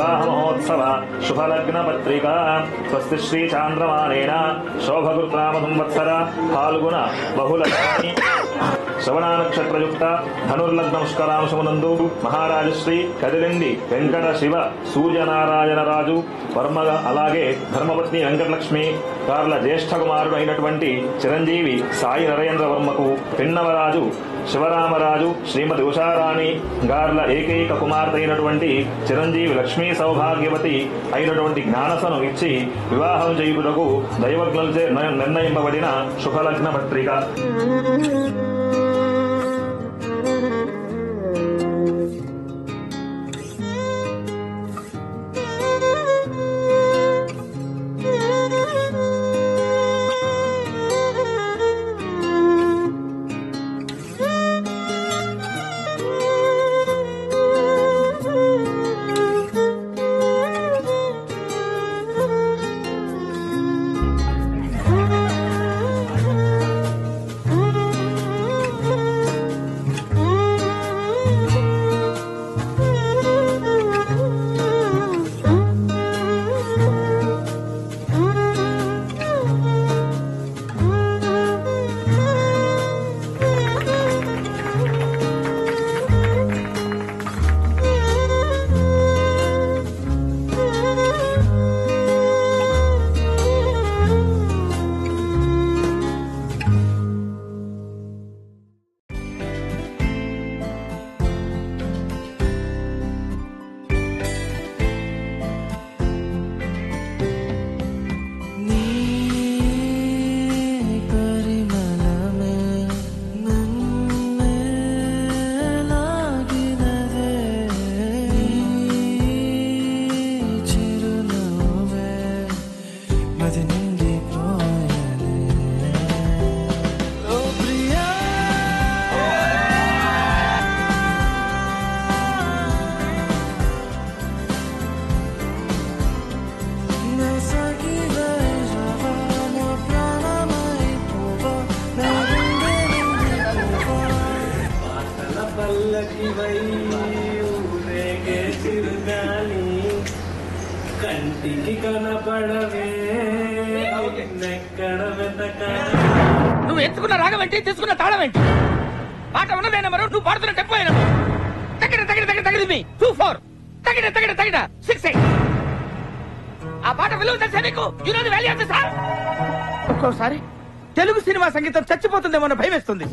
మహోత్సవ శుభలగ్న పత్రిక స్వస్తి శ్రీ చాంద్రమానేన శోభకృత్నామ సంవత్సర ఫాల్గుణ బహుళ శ్రవణ నక్షత్రయుక్త ధనుర్లగ్నముష్కరాంశమునందు మహారాజశ్రీ కదిలిండి వెంకట శివ సూర్యనారాయణ రాజు వర్మ అలాగే ధర్మపత్ని వెంకటలక్ష్మి గార్ల జ్యేష్ఠ కుమారుడు అయినటువంటి చిరంజీవి సాయి నరేంద్ర వర్మకు పిన్నవరాజు శివరామరాజు శ్రీమతి ఉషారాణి గార్ల ఏకైక కుమార్తె అయినటువంటి చిరంజీవి లక్ష్మీ సౌభాగ్యవతి అయినటువంటి జ్ఞానసను ఇచ్చి వివాహం చేయుటకు దైవజ్ఞులచే నిర్ణయింపబడిన శుభలగ్న పత్రిక. కంటికి కనపడవే నువ్వు ఎత్తుకున్న రాగం ఏంటి, తీసుకున్న తాళం ఏంటి? పాట ఉన్నదే నెంబరు, నువ్వు పాడుతున్న టెంపో అయినా తగిన తగిన తగిన తగిన మీ 2-4 తగిన తగిన తగిన 6-8. ఆ పాట విలువ తెలుసా నీకు? You know the value of the song. ఒక్కోసారి తెలుగు సినిమా సంగీతం చచ్చిపోతుందేమో అన్న భయం వేస్తుంది.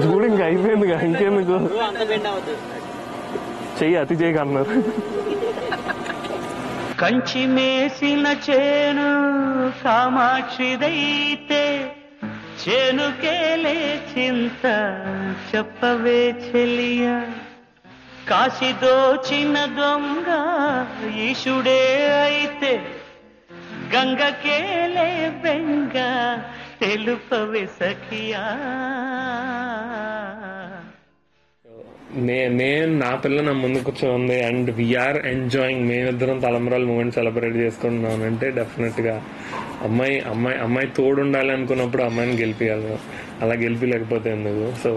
చూడండి అయిపోయిందిగా, ఇంకెందుకు చెయ్యి అతి చేయకన్నారు. కంచి మేసిన చేను కామాక్షిదైతే చేనుకేలే చింత చెప్పవే చెలియా. కాశీ దోచిన దొంగ ఈశుడే అయితే గంగకేలే బెంగ తెలుపవే సఖియా. నేను నా పిల్ల నా ముందు కూర్చోంది అండ్ వీఆర్ ఎంజాయింగ్, మేమిద్దరం తలంబరాల మూమెంట్ సెలబ్రేట్ చేసుకుంటున్నాం అంటే డెఫినెట్ గా అమ్మాయి తోడు ఉండాలి అనుకున్నప్పుడు అమ్మాయిని గెలిపియాలి, అలా గెలిపిలేకపోతే ఎందుకు? సో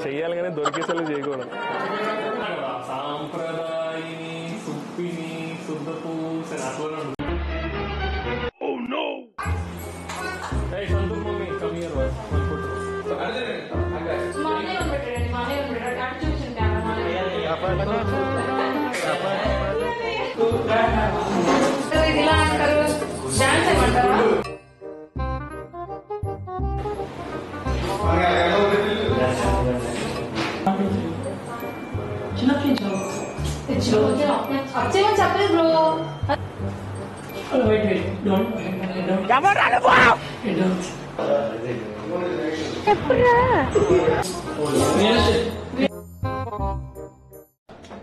చెయ్యాలి కానీ దొరికేసలు చేయకూడదు. సాంప్రదాయిని సుప్పిని శుద్ధపు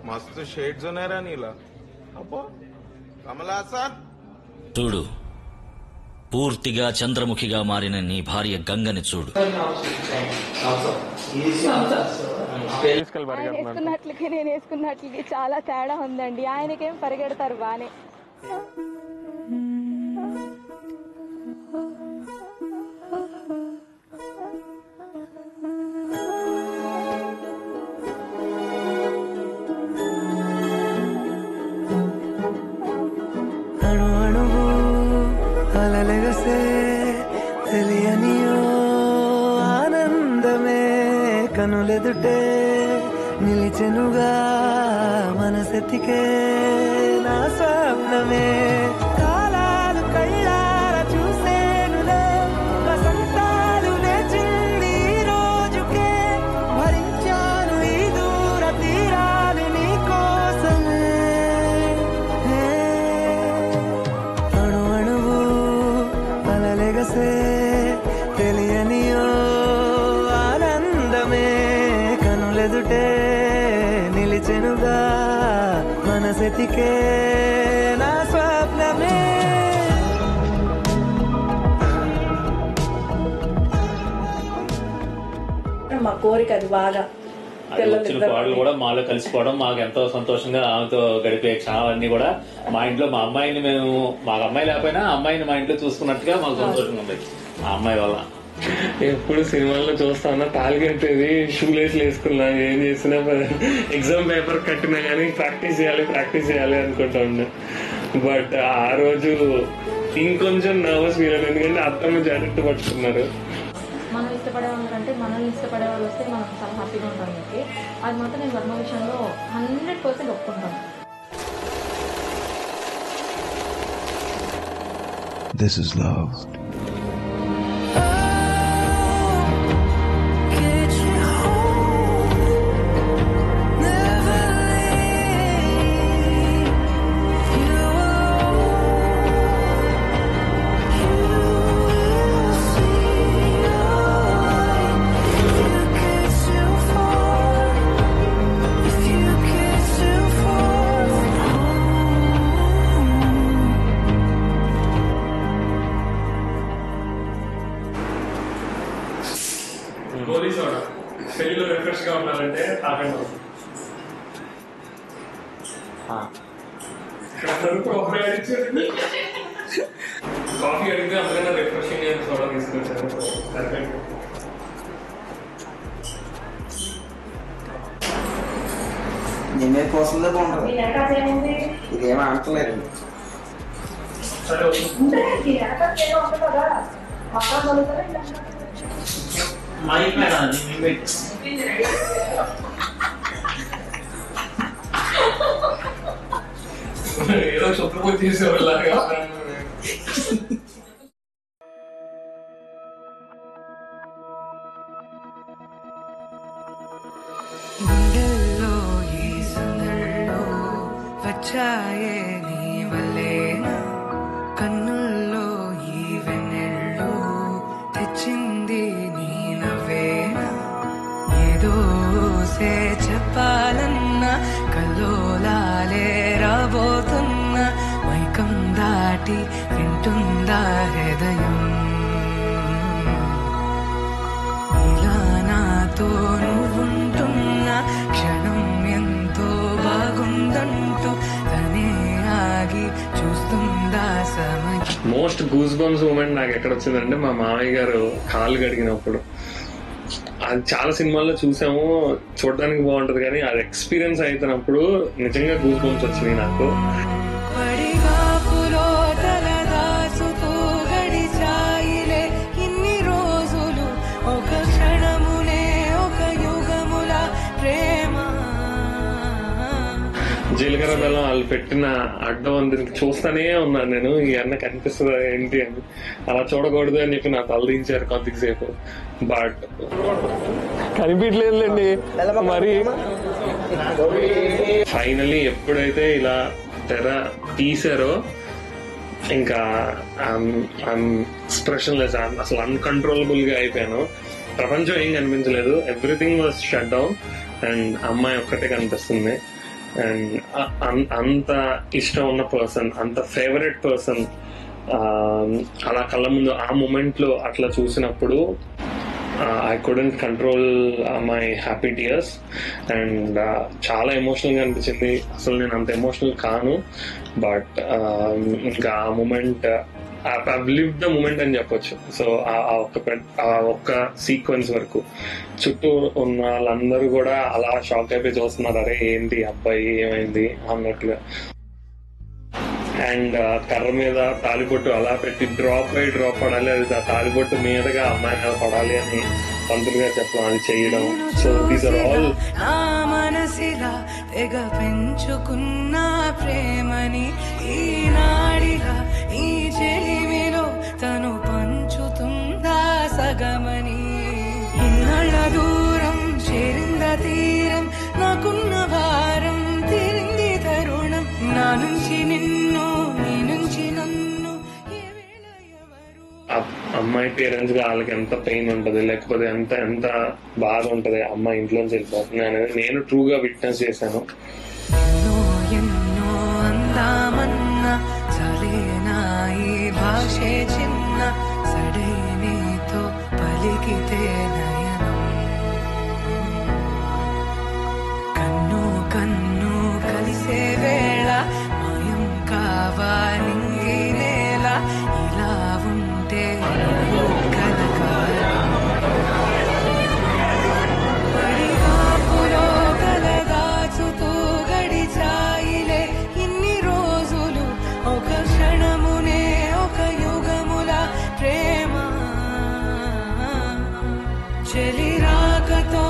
मस्त शेड्स ఉన్నాయరా నీలా. అబ్బో కమలాసన్ చూడు, పూర్తిగా చంద్రముఖిగా మారిన నీ భార్య గంగని చూడు. వేసుకున్నట్లకి నేను వేసుకున్నట్లకి చాలా తేడా ఉందండి. ఆయనకేం పరిగెడతారు బానే. తెలియనియో ఆనందమే కనులెదుటే నిలిచెనుగా మనసెతికే నా స్వప్నమే. కాలాలు కళ్ళార చూసేనులే వసంతాలు నేర్చింది ఈ రోజుకే. భరించాను ఈ దూర తీరాలు నీ కోసమే. అణు అణువు అలలెగసే తెలియనియో ఆనందమే కనులెదుటే నిలిచెనుగా మనసెతికే నా స్వప్నమే. మా కోరిక అది బాగా వచ్చిన పాటలు కూడా మాలో కలిసిపోవడం మాకు ఎంతో సంతోషంగా, ఆమెతో గడిపే క్షణాలన్నీ కూడా మా ఇంట్లో మా అమ్మాయిని మేము, మాకు అమ్మాయి లేకపోయినా అమ్మాయిని మా ఇంట్లో చూసుకున్నట్టుగా మాకు సంతోషంగా ఉంది ఆ అమ్మాయి వల్ల. ఎప్పుడు సినిమాల్లో చూస్తానా తాళి కట్టేది, షూలేస్లు వేసుకున్నా, ఏం చేసినా ఎగ్జామ్ పేపర్ కట్టినా కానీ ప్రాక్టీస్ చేయాలి అనుకుంటా ఉండే. బట్ ఆ రోజు ఇంకొంచెం నర్వస్ ఫీల్ అయింది, ఎందుకంటే అత్తమ్మ జాకెట్ పట్టుకున్నారు. మనం ఇష్టపడే వాళ్ళంటే మనల్ని ఇష్టపడే వాళ్ళు వస్తే మనం చాలా హ్యాపీగా ఉంటాం. అది మాత్రం నేను వర్మ విషయంలో 100% ఒప్పుకుంటాను. This is love. Goli soda పెళ్లిలో రిఫ్రెష్ గా ఉండాలంటే తాగండి. కాఫీ అడిగితే అందుకన్నా రిఫ్రెషింగ్ సోడా తీసుకొచ్చారు. పర్ఫెక్ట్. నేనే కోసందే బాగుంటుంది, ఇదేం ఆడలేదు. ఏదో శుభ్రపూజ చేసేవాళ్ళగా గుండెల్లో ఈ సందల్లో వచ్చాయే నీ వల్లేనా, కన్నుల్లో ఈ వెన్నెళ్ళు తెచ్చింది నీ నవ్వేనా. ఏదో సే చెప్పాలన్నా కల్లోలాలే రాబోతున్నా, మైకం దాటి వింటుందా హృదయం. చూస్తుందా సమయం. మోస్ట్ గూస్ బంప్స్ మూమెంట్ నాకు ఎక్కడ వచ్చిందంటే మా మామయ్య గారు కాళ్ళు కడిగినప్పుడు. అది చాలా సినిమాల్లో చూసాము, చూడడానికి బాగుంటది, కానీ అది ఎక్స్పీరియన్స్ అవుతున్నప్పుడు నిజంగా గూస్ బంప్స్ వచ్చినాయి నాకు. పడిగాపులో తలదాచుతూ గడిచాయిలే ఇన్ని రోజులు, ఒక క్షణమునే ఒక యుగముల ప్రేమ. జీలకర్ర బెల్లం వాళ్ళు పెట్టిన అడ్డం అందరికి చూస్తానే ఉన్నాను నేను, ఈ అన్న కనిపిస్తుందా ఏంటి అని. అలా చూడకూడదు అని చెప్పి నా తల దించారు కొద్దిసేపు, బట్ కనిపించలేదులేండి. మరి ఫైనలీ ఎప్పుడైతే ఇలా తెర తీసారో ఇంకా ఎక్స్ప్రెషన్ లెస్, అసలు అన్కంట్రోలబుల్ గా అయిపోయాను. ప్రపంచం ఏం కనిపించలేదు, everything was shut down and అమ్మాయి ఒక్కటే కనిపిస్తుంది. అండ్ అంత ఇష్టం ఉన్న పర్సన్, అంత ఫేవరెట్ పర్సన్ అలా కళ్ళ ముందు ఆ మూమెంట్ లో అట్లా చూసినప్పుడు I couldn't control my happy tears and చాలా ఎమోషనల్ గా అనిపించింది. అసలు నేను అంత ఎమోషనల్ కాను, బట్ ఇంకా ఆ moment I've lived the moment అని చెప్పొచ్చు. సో ఆ ఒక్క సీక్వెన్స్ వరకు చుట్టూ ఉన్న వాళ్ళందరూ కూడా అలా షాక్ అయిపోయి చూస్తున్నారు, అరే ఏంటి అబ్బాయి ఏమైంది అన్నట్టుగా. అండ్ కర్ర మీద తాలిబొట్టు అలా పెట్టి డ్రాప్ బై డ్రాప్ పడాలి, అది ఆ తాలిబొట్టు మీదగా అమ్మాయి మీద పడాలి అని పంతులుగా చెప్పడం, అది చేయడం. సో దీస్ ఆర్ ఆల్ మనసిలా తెగ పెంచుకున్న ప్రేమని ఈనాడిలా ఈ చెలిమిలో తను పంచుతుందా సగమని. ఇన్నాళ్ళ దూరం చేరింద తీరం, నాకున్న భారం తీరింది తరుణం. నా నుంచి నిన్ను, నీ నుంచి నన్ను. అమ్మాయి పేరెంట్స్ గా వాళ్ళకి ఎంత పెయిన్ ఉంటది, లేకపోతే ఎంత బాధ ఉంటది అమ్మాయి ఇంట్లోంచి వెళ్ళిపోతుంది అనేది నేను ట్రూగా విట్నెస్ చేశాను. ఎన్నో అందామన్నా చలేనా ఈ భాషే చిన్న, సడైనేతో పలికితే నయనం. కన్ను కన్ను కలిసే వేళ మాయం కావాలి నేల, ఇలా ఉంటే కలకాలం. పడిగాపులో కలదాచుతూ గడిచాయిలే ఇన్ని రోజులు, ఒక క్షణమునే ఒక యుగముల ప్రేమ. చెలి రాకతో